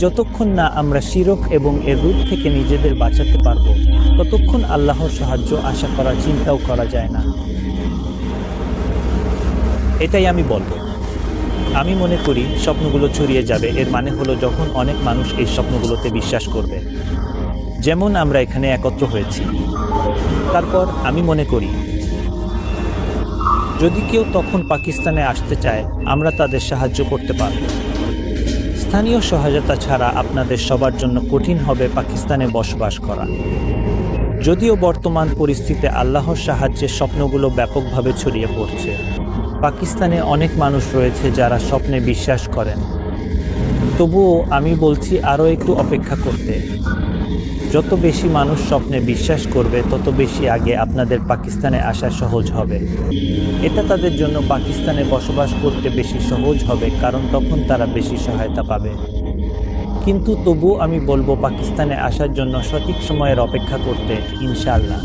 যতক্ষণ না আমরা শিরক এবং এর রূপ থেকে নিজেদের বাঁচাতে পারব, ততক্ষণ আল্লাহর সাহায্য আশা করা চিন্তাও করা যায় না। এটাই আমি বলবো। আমি মনে করি স্বপ্নগুলো ছড়িয়ে যাবে, এর মানে হলো যখন অনেক মানুষ এই স্বপ্নগুলোতে বিশ্বাস করবে, যেমন আমরা এখানে একত্র হয়েছি। তারপর আমি মনে করি যদি কেউ তখন পাকিস্তানে আসতে চায়, আমরা তাদের সাহায্য করতে পারব। স্থানীয় সহায়তা ছাড়া আপনাদের সবার জন্য কঠিন হবে পাকিস্তানে বসবাস করা। যদিও বর্তমান পরিস্থিতিতে আল্লাহর সাহায্যে স্বপ্নগুলো ব্যাপকভাবে ছড়িয়ে পড়ছে, পাকিস্তানে অনেক মানুষ রয়েছে যারা স্বপ্নে বিশ্বাস করেন। তবুও আমি বলছি আরও একটু অপেক্ষা করতে। যত বেশি মানুষ স্বপ্নে বিশ্বাস করবে, তত বেশি আগে আপনাদের পাকিস্তানে আসা সহজ হবে। এটা তাদের জন্য পাকিস্তানে বসবাস করতে বেশি সহজ হবে, কারণ তখন তারা বেশি সহায়তা পাবে। কিন্তু তবুও আমি বলবো পাকিস্তানে আসার জন্য সঠিক সময়ের অপেক্ষা করতে, ইনশাআল্লাহ।